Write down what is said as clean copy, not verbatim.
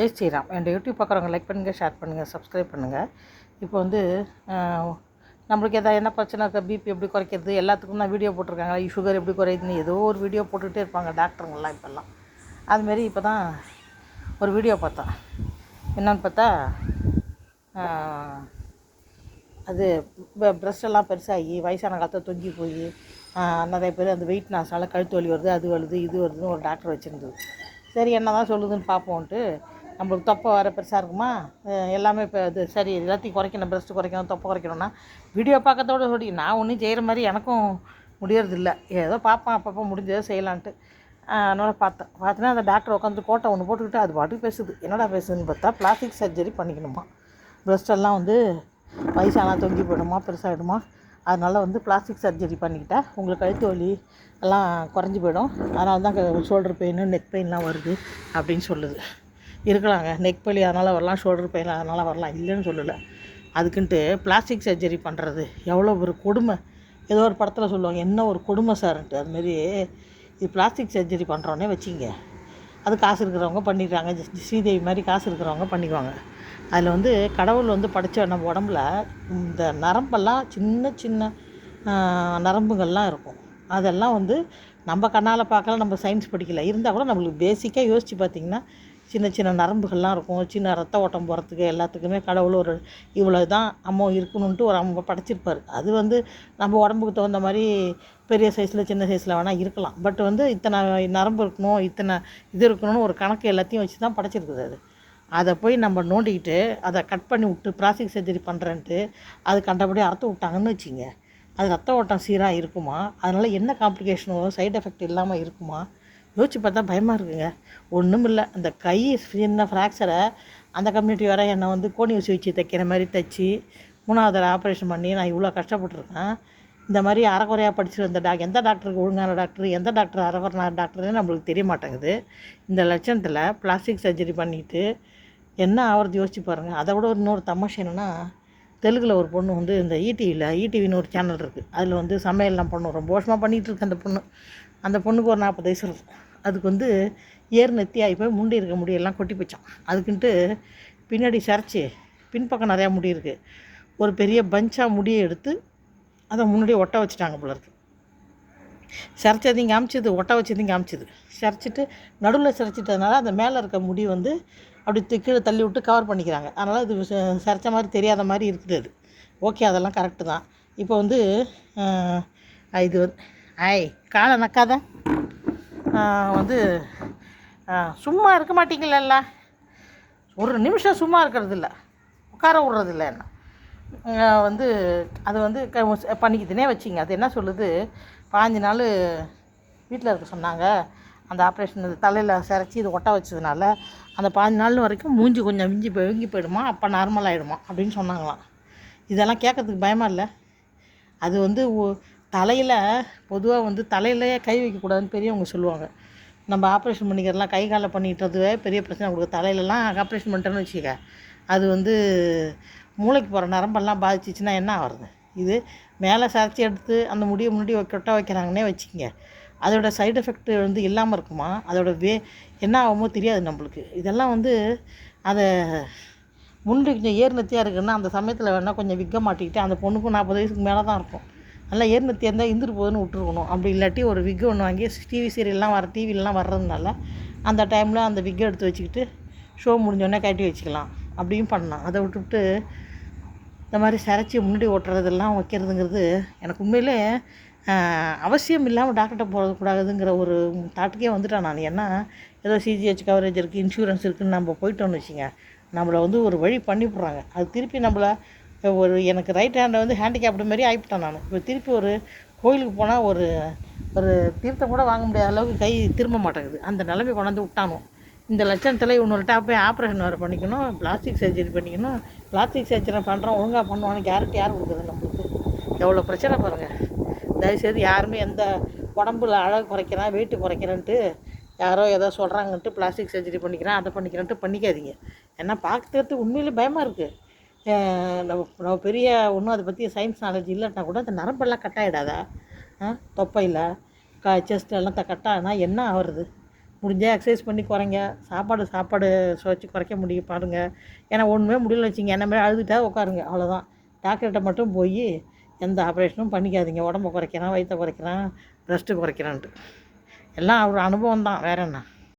ஜெய் ஸ்ரீராம். என்னோட யூடியூப் பார்க்குறவங்க லைக் பண்ணுங்கள், ஷேர் பண்ணுங்கள், சப்ஸ்கிரைப் பண்ணுங்கள். இப்போ வந்து நம்மளுக்கு எதாவது என்ன பிரச்சனை இருக்கா, பிபி எப்படி குறைக்கிறது, எல்லாத்துக்கும் தான் வீடியோ போட்டிருக்காங்க. சுகர் எப்படி குறையுதுன்னு ஏதோ ஒரு வீடியோ போட்டுகிட்டே இருப்பாங்க டாக்டருங்கெல்லாம் இப்போல்லாம். அதுமாரி இப்போ தான் ஒரு வீடியோ பார்த்தேன். என்னன்னு பார்த்தா அது ப்ரெஸ்டெல்லாம் பெருசாகி வயசான காலத்தில் தொங்கி போய் நிறைய பேர் அந்த வெயிட் நாசால் கழுத்து வலி வருது, அது வருது, இது வருதுன்னு ஒரு டாக்டர் வச்சுருந்தது. சரி என்ன தான் சொல்லுதுன்னு பார்ப்போன்ட்டு, நம்மளுக்கு தொப்பை வர பெருசாக இருக்குமா, எல்லாமே இப்போ இது சரி எல்லாத்தையும் குறைக்கணும், ப்ரெஸ்ட்டு குறைக்கணும், தொப்பை குறைக்கணும்னா வீடியோ பார்க்கறதோட சொல்லி நான் ஒன்றும் செய்கிற மாதிரி எனக்கும் முடியறதில்ல. ஏதோ பார்ப்பேன், அப்பப்போ முடிஞ்சதை செய்யலான்ட்டு. அதனால் பார்த்தேன்னா அந்த டாக்டர் உட்காந்து கோட்டை ஒன்று போட்டுக்கிட்டு அது பாட்டுக்கு பேசுது. என்னடா பேசுதுன்னு பார்த்தா பிளாஸ்டிக் சர்ஜரி பண்ணிக்கணுமா, ப்ரெஸ்டெல்லாம் வந்து வயசானால் தொங்கி போயிடுமா, பெருசாகிடுமா, அதனால் வந்து பிளாஸ்டிக் சர்ஜரி பண்ணிக்கிட்டால் உங்களுக்கு கழுத்து வலி எல்லாம் குறைஞ்சி போயிடும். அதனால தான் ஷோல்டர் பெயின், நெக் பெயின்லாம் வருது அப்படின்னு சொல்லுது. இருக்கலாங்க, நெக் பெயின் அதனால் வரலாம், ஷோல்டர் பெயின் அதனால் வரலாம், இல்லைன்னு சொல்லலை. அதுக்குன்ட்டு பிளாஸ்டிக் சர்ஜரி பண்ணுறது எவ்வளோ ஒரு கொடுமை. ஏதோ ஒரு படத்தில் சொல்லுவாங்க, என்ன ஒரு கொடுமை சார்ன்ட்டு. அதுமாரி இது பிளாஸ்டிக் சர்ஜரி பண்ணுறோன்னே வச்சுங்க, அது காசு இருக்கிறவங்க பண்ணிடுறாங்க. ஸ்ரீதேவி மாதிரி காசு இருக்கிறவங்க பண்ணிக்குவாங்க. அதில் வந்து கடவுள் வந்து படைத்த நம்ம உடம்புல இந்த நரம்பெல்லாம் சின்ன சின்ன நரம்புகள்லாம் இருக்கும். அதெல்லாம் வந்து நம்ம கண்ணால் பார்க்கல, நம்ம சயின்ஸ் படிக்கல, இருந்தால் கூட நம்மளுக்கு பேசிக்காக யோசித்து பார்த்திங்கன்னா சின்ன சின்ன நரம்புகள்லாம் இருக்கும். சின்ன ரத்த ஓட்டம் போகிறதுக்கு எல்லாத்துக்குமே கடவுள் ஒரு இவ்வளோ தான் அம்மா இருக்கணுன்ட்டு ஒரு அம்மா படைச்சிருப்பார். அது வந்து நம்ம உடம்புக்கு தகுந்த மாதிரி பெரிய சைஸில் சின்ன சைஸில் வேணால் இருக்கலாம். பட் வந்து இத்தனை நரம்பு இருக்கணும், இத்தனை இது இருக்கணும்னு ஒரு கணக்கு எல்லாத்தையும் வச்சு தான் படைச்சிருக்குது. அது அதை போய் நம்ம நோண்டிக்கிட்டு அதை கட் பண்ணி விட்டு பிளாஸ்டிக் சர்ஜரி பண்ணுறேன்ட்டு அது கண்டபடி அறுத்து விட்டாங்கன்னு வச்சுங்க, அது ரத்த ஓட்டம் சீராக இருக்குமா, அதனால் என்ன காம்ப்ளிகேஷன் வரும், சைடு எஃபெக்ட் இல்லாமல் இருக்குமா, யோசிச்சு பார்த்தா பயமாக இருக்குங்க. ஒன்றும் இல்லை, அந்த கை சின்ன ஃப்ராக்சரை அந்த கம்யூனிட்டி வர என்னை வந்து கோணி ஊசி வச்சு தைக்கிற மாதிரி தைச்சி 3வது ஆப்ரேஷன் பண்ணி நான் இவ்வளோ கஷ்டப்பட்டுருக்கேன். இந்த மாதிரி அரைக்குறையாக படிச்சுட்டு வந்த எந்த டாக்டருக்கு ஒழுங்கான டாக்டர், எந்த டாக்டர் அரைக்குறையான டாக்டர்னு நம்மளுக்கு தெரிய மாட்டேங்குது. இந்த லட்சணத்தில் பிளாஸ்டிக் சர்ஜரி பண்ணிவிட்டு என்ன ஆகிறது யோசிச்சு பாருங்கள். அதை விட இன்னொரு தமாஷை என்னென்னா, தெலுங்கில் ஒரு பொண்ணு வந்து இந்த ஈடிவின்னு ஒரு சேனல் இருக்குது, அதில் வந்து சமையல்லாம் பண்ணும், ரொம்ப வருஷமாக பண்ணிகிட்டு இருக்கு அந்த பொண்ணு. அந்த பொண்ணுக்கு ஒரு 40 வயசு இருக்கும். அதுக்கு வந்து நெத்தி ஆகி போய் முண்டி இருக்க முடியெல்லாம் கொட்டி போச்சான். அதுக்குன்ட்டு பின்னாடி சரிச்சு பின்பக்கம் நிறையா முடி இருக்குது, ஒரு பெரிய பஞ்சாக முடியை எடுத்து அதை முன்னாடியே ஒட்ட வச்சுட்டாங்க போல இருக்குது. சரிச்சதையும் காமிச்சிது, ஒட்ட வச்சதையும் காமிச்சிது. சரிச்சிட்டு நடுவில் சரிச்சிட்டதுனால அந்த மேலே இருக்க முடி வந்து அப்படி கீழே தள்ளி விட்டு கவர் பண்ணிக்கிறாங்க. அதனால் இது சரிச்ச மாதிரி தெரியாத மாதிரி இருக்குது. அது ஓகே, அதெல்லாம் கரெக்டு தான். இப்போ வந்து இது காலை நக்காத வந்து சும்மா இருக்க மாட்டீங்களல்ல, ஒரு நிமிஷம் சும்மா இருக்கிறது இல்லை, உட்கார விட்றதில்ல என்ன வந்து அது வந்து பண்ணிக்கிதுனே வச்சிங்க. அது என்ன சொல்லுது, 5 நாள் வீட்டில் இருக்க சொன்னாங்க. அந்த ஆப்ரேஷன் தலையில் சிரைச்சி இது ஒட்ட வச்சதுனால அந்த 5 நாள் வரைக்கும் மூஞ்சி கொஞ்சம் வீங்கி போயிடுமா, அப்போ நார்மல் ஆகிடுமா அப்படின்னு சொன்னாங்களாம். இதெல்லாம் கேட்கறதுக்கு பயமாக இல்லை? அது வந்து தலையில் பொதுவாக வந்து தலையிலேயே கை வைக்கக்கூடாதுன்னு பெரியவங்க சொல்லுவாங்க. நம்ம ஆப்ரேஷன் பண்ணிக்கிறதுலாம் கை காலை பண்ணிட்டுறதுவே பெரிய பிரச்சனை கொடுக்கும். தலையிலலாம் ஆப்ரேஷன் பண்ணிட்டேன்னு வச்சுக்க, அது வந்து மூளைக்கு போகிற நரம்பெல்லாம் பாதிச்சிச்சின்னா என்ன ஆகுறது. இது மேலே சரிச்சி எடுத்து அந்த முடியை முன்னாடி கொட்ட வைக்கிறாங்கன்னே வச்சுக்கோங்க, அதோட சைடு எஃபெக்ட் வந்து இல்லாமல் இருக்குமா, அதோட என்ன ஆகுமோ தெரியாது நம்மளுக்கு. இதெல்லாம் வந்து அதை முன்னாடி கொஞ்சம் நெத்தியாக இருக்குன்னா அந்த சமயத்தில் வேணால் கொஞ்சம் விற்க மாட்டிக்கிட்டு, அந்த பொண்ணுக்கும் 40 வயசுக்கு மேலே தான் இருக்கும், நல்லா நெத்தியாக இருந்தால் இருந்துட்டு போகுதுன்னு விட்டுருக்கணும். அப்படி இல்லாட்டி ஒரு விக்கு ஒன்று வாங்கி டிவி சீரியல்லாம் டிவிலலாம் வர்றதுனால அந்த டைமில் அந்த விக்கை எடுத்து வச்சுக்கிட்டு ஷோ முடிஞ்சோடனே கட்டி வச்சுக்கலாம், அப்படியும் பண்ணலாம். அதை விட்டுவிட்டு இந்த மாதிரி சிரைச்சி முன்னாடி ஓட்டுறதெல்லாம் வைக்கிறதுங்கிறது எனக்கு உண்மையிலே அவசியம் இல்லாமல் டாக்டர்கிட்ட போகக்கூடாதுங்கிற ஒரு தாட்டுக்கே வந்துட்டேன் நான். ஏன்னா ஏதோ சிஜிஹெச் கவரேஜ் இருக்குது, இன்சூரன்ஸ் இருக்குதுன்னு நம்ம போயிட்டோன்னு வச்சுங்க, நம்மளை வந்து ஒரு வழி பண்ணிவிட்றாங்க. அது திருப்பி நம்மளை ஒரு எனக்கு ரைட் ஹேண்டை வந்து ஹேண்டிகேப்டு மாதிரி ஆகிவிட்டேன் நான். இப்போ திருப்பி ஒரு கோயிலுக்கு போனால் ஒரு தீர்த்தம் கூட வாங்க முடியாத அளவுக்கு கை திரும்ப மாட்டேங்குது, அந்த நிலைமை கொண்டாந்து விட்டானோ. இந்த லட்சணத்தில் இவனுள்கிட்ட போய் ஆப்ரேஷன் வேறு பண்ணிக்கணும், பிளாஸ்டிக் சர்ஜரி பண்ணிக்கணும். பிளாஸ்டிக் சர்ஜரி பண்ணுறோம், ஒழுங்காக பண்ணுவான்னு கேரண்டி யார் கொடுக்குது நம்மளுக்கு? எவ்வளோ பிரச்சனை பாருங்கள். தயவுசெய்து யாருமே எந்த உடம்புல அழகு குறைக்கிறேன், வெயிட்டு குறைக்கிறேன்ட்டு யாரோ ஏதோ சொல்கிறாங்கன்ட்டு பிளாஸ்டிக் சர்ஜரி பண்ணிக்கிறேன், அதை பண்ணிக்கிறேன்ட்டு பண்ணிக்காதீங்க. ஏன்னா பார்க்கறதுக்கு உண்மையிலே பயமாக இருக்குது. நம்ம பெரிய ஒன்றும் அதை பற்றி சயின்ஸ் நாலேஜ் இல்லைன்னா கூட அந்த நரம்பெல்லாம் கட் ஆகிடாதா, தொப்பையில் செஸ்ட் எல்லாம் கட் ஆகினா என்ன ஆகுறது? முடிஞ்சால் எக்ஸசைஸ் பண்ணி குறைங்க, சாப்பாடு வச்சு குறைக்க முடியும் பாருங்கள். ஏன்னா ஒன்றுமே முடியல வச்சுங்க, என்ன மாதிரி அழுதுட்டா உட்காருங்க, அவ்வளோதான். டாக்டர்கிட்ட மட்டும் போய் எந்த ஆப்ரேஷனும் பண்ணிக்காதீங்க. உடம்ப குறைக்கிறான், வயிற்றை குறைக்கிறான், ப்ரெஸ்ட்டு குறைக்கிறான்ட்டு எல்லாம் அவர் அனுபவம் தான், வேறு என்ன.